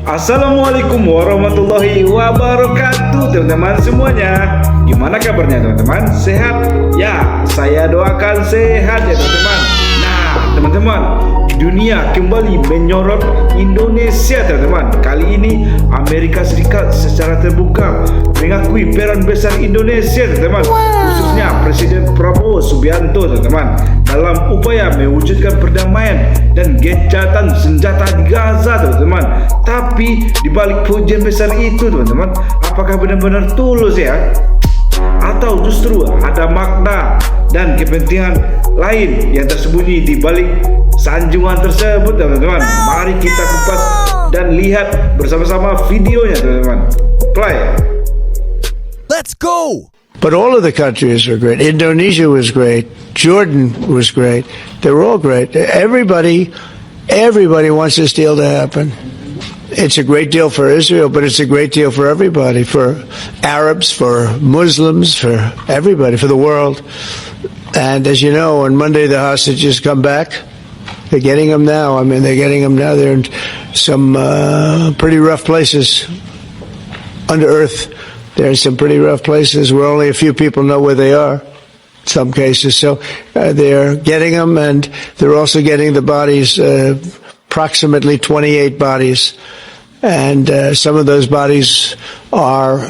Assalamualaikum warahmatullahi wabarakatuh, teman-teman semuanya. Gimana kabarnya teman-teman? Sehat? Ya, saya doakan sehat ya teman-teman. Nah teman-teman, dunia kembali menyorot Indonesia teman-teman. Kali ini Amerika Serikat secara terbuka mengakui peran besar Indonesia teman-teman, khususnya Presiden Prabowo Subianto teman-teman, dalam upaya mewujudkan perdamaian dan gencatan senjata di Gaza teman-teman. Tapi di balik pujian besar itu teman-teman, apakah benar-benar tulus ya? Atau justru ada makna dan kepentingan lain yang tersembunyi di balik sanjungan tersebut teman-teman? Mari kita kupas dan lihat bersama-sama videonya teman-teman. Play. Let's go! But all of the countries were great. Indonesia was great. Jordan was great. They were all great. Everybody wants this deal to happen. It's a great deal for Israel, but it's a great deal for everybody, for Arabs, for Muslims, for everybody, for the world. And as you know, on Monday the hostages come back. They're getting them now. I mean, they're getting them now. They're in some pretty rough places under earth. They're in some pretty rough places where only a few people know where they are, in some cases. So they're getting them, and they're also getting the bodies, approximately 28 bodies. And some of those bodies are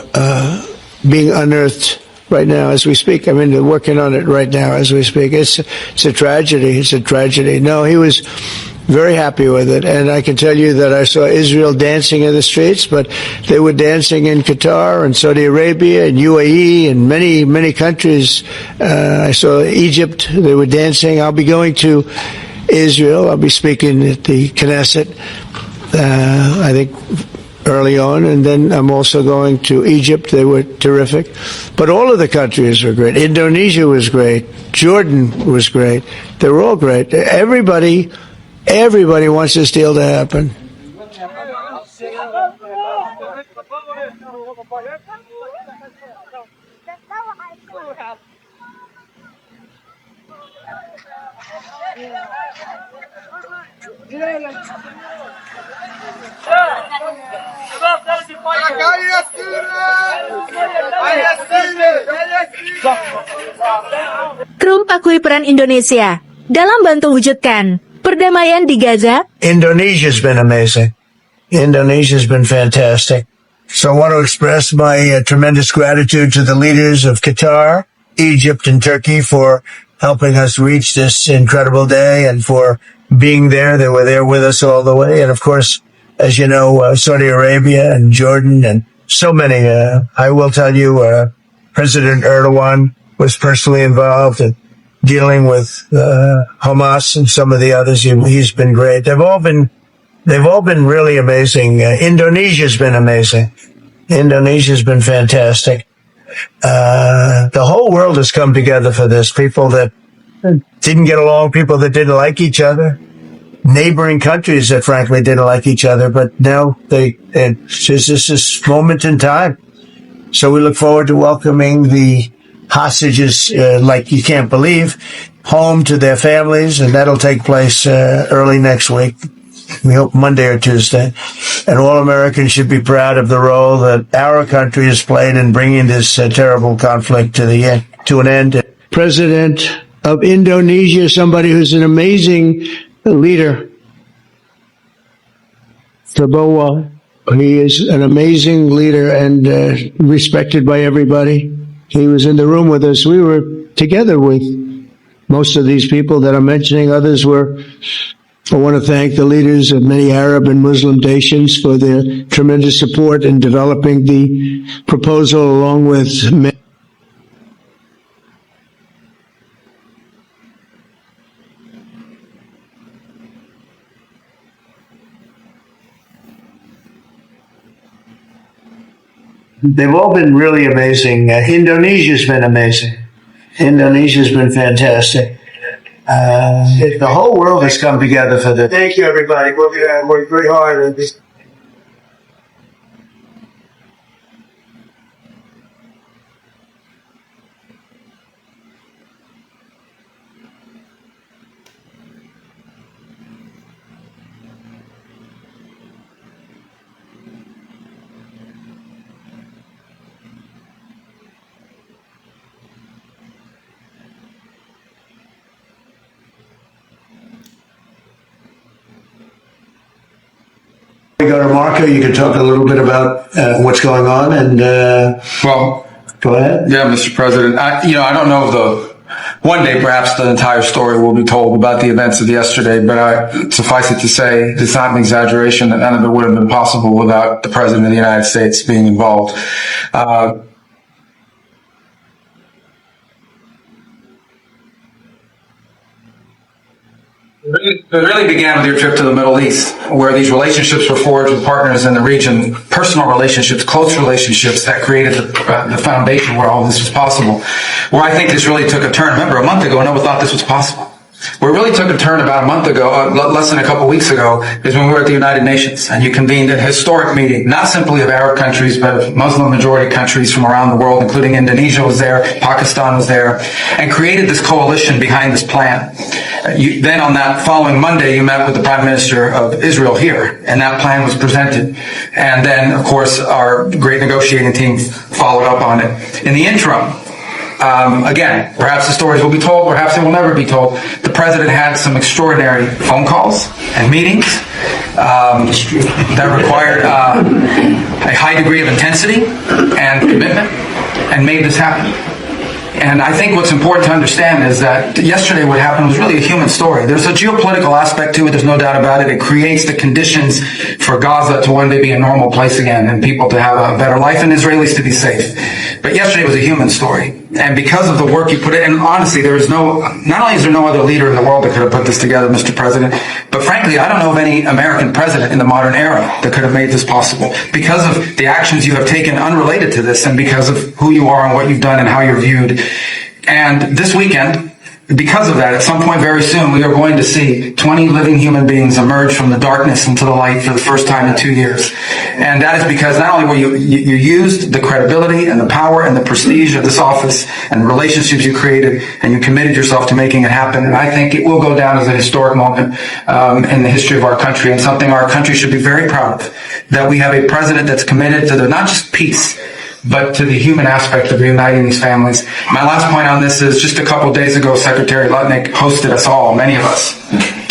being unearthed right now as we speak. I mean, they're working on it right now as we speak. It's a tragedy. It's a tragedy. No, he was very happy with it. And I can tell you that I saw Israel dancing in the streets, but they were dancing in Qatar and Saudi Arabia and UAE and many, many countries. I saw Egypt. They were dancing. I'll be going to Israel. I'll be speaking at the Knesset, I think, early on, and then I'm also going to Egypt. They were terrific. But all of the countries were great. Indonesia was great. Jordan was great. They were all great. Everybody wants this deal to happen. Trump akui peran Indonesia dalam bantu wujudkan perdamaian di Gaza. Indonesia's been amazing. Indonesia's been fantastic. So I want to express my tremendous gratitude to the leaders of Qatar, Egypt, and Turkey for helping us reach this incredible day and for being there. They were there with us all the way. And of course, as you know, Saudi Arabia and Jordan and so many. I will tell you, President Erdogan was personally involved in dealing with Hamas and some of the others. He's been great. They've all been really amazing. Indonesia's been amazing. Indonesia's been fantastic. The whole world has come together for this. People that didn't get along, people that didn't like each other, neighboring countries that frankly didn't like each other, but now it's just this moment in time. So we look forward to welcoming the hostages, like you can't believe, home to their families, and that'll take place early next week. We hope Monday or Tuesday. And all Americans should be proud of the role that our country has played in bringing this terrible conflict to an end. President of Indonesia, somebody who's an amazing leader. Prabowo, he is an amazing leader and respected by everybody. He was in the room with us. We were together with most of these people that I'm mentioning. Others were. I want to thank the leaders of many Arab and Muslim nations for their tremendous support in developing the proposal, along with many. They've all been really amazing. Indonesia's been amazing. Indonesia's been fantastic. The whole world has come together for this. Thank you, everybody. We've worked very hard on this. We go to Marco. You can talk a little bit about what's going on, and Well, go ahead. yeah, Mr. President. I don't know if one day perhaps the entire story will be told about the events of yesterday, but suffice it to say, it's not an exaggeration that none of it would have been possible without the President of the United States being involved. It really began with your trip to the Middle East, where these relationships were forged with partners in the region, personal relationships, close relationships that created the foundation where all this was possible. Where I think this really took a turn. Remember, a month ago, no one thought this was possible. Where it really took a turn about a month ago, less than a couple weeks ago, is when we were at the United Nations and you convened a historic meeting, not simply of Arab countries, but of Muslim majority countries from around the world, including Indonesia was there, Pakistan was there, and created this coalition behind this plan. Then on that following Monday, you met with the Prime Minister of Israel here, and that plan was presented. And then, of course, our great negotiating team followed up on it. In the interim, again, perhaps the stories will be told, perhaps they will never be told. The President had some extraordinary phone calls and meetings that required a high degree of intensity and commitment and made this happen. And I think what's important to understand is that yesterday what happened was really a human story. There's a geopolitical aspect to it, there's no doubt about it. It creates the conditions for Gaza to one day be a normal place again and people to have a better life and Israelis to be safe. But yesterday was a human story. And because of the work you put in, and honestly, not only is there no other leader in the world that could have put this together, Mr. President, but frankly, I don't know of any American president in the modern era that could have made this possible. Because of the actions you have taken unrelated to this and because of who you are and what you've done and how you're viewed. And this weekend, because of that, at some point very soon, we are going to see 20 living human beings emerge from the darkness into the light for the first time in 2 years. And that is because not only were you used the credibility and the power and the prestige of this office and the relationships you created, and you committed yourself to making it happen. And I think it will go down as a historic moment in the history of our country and something our country should be very proud of. That we have a president that's committed to not just peace, but to the human aspect of reuniting these families. My last point on this is just a couple of days ago, Secretary Lutnick hosted us all, many of us,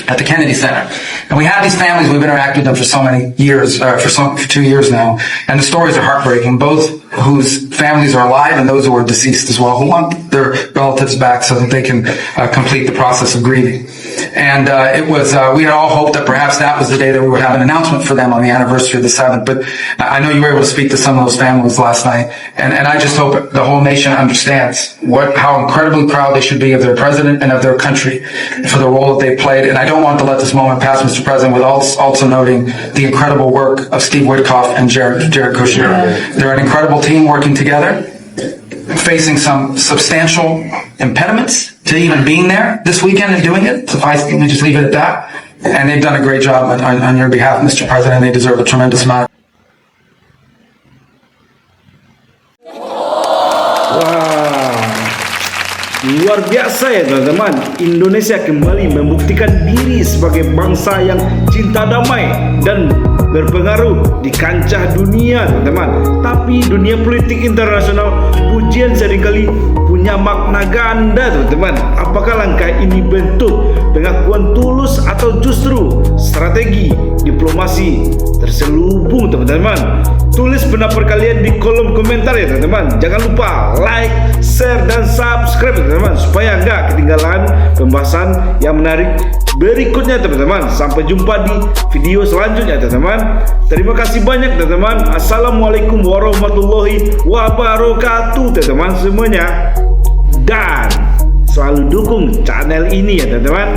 at the Kennedy Center. And we have these families, we've interacted with them for so many years, for 2 years now, and the stories are heartbreaking, both whose families are alive and those who are deceased as well, who want their relatives back so that they can complete the process of grieving. And we had all hoped that perhaps that was the day that we would have an announcement for them on the anniversary of the 7th, but I know you were able to speak to some of those families last night, and I just hope the whole nation understands how incredibly proud they should be of their president and of their country for the role that they played. And I don't want to let this moment pass, Mr. President, without also noting the incredible work of Steve Witkoff and Jared Kushner. They're an incredible team working together, facing some substantial impediments to even being there this weekend and doing it. Suffice, let me just leave it at that. And they've done a great job on your behalf, Mr. President. They deserve a tremendous amount. Luar biasa ya teman-teman. Indonesia kembali membuktikan diri sebagai bangsa yang cinta damai dan berpengaruh di kancah dunia teman-teman. Tapi dunia politik internasional, Pujian seringkali punya makna ganda teman-teman. Apakah langkah ini bentuk pengakuan tulus atau justru strategi diplomasi terselubung teman-teman? Tulis pendapat kalian di kolom komentar ya teman-teman. Jangan lupa like, share, dan subscribe teman-teman, supaya nggak ketinggalan pembahasan yang menarik berikutnya teman-teman. Sampai jumpa di video selanjutnya teman-teman. Terima kasih banyak teman-teman. Assalamualaikum warahmatullahi wabarakatuh teman-teman semuanya. Dan selalu dukung channel ini ya teman-teman.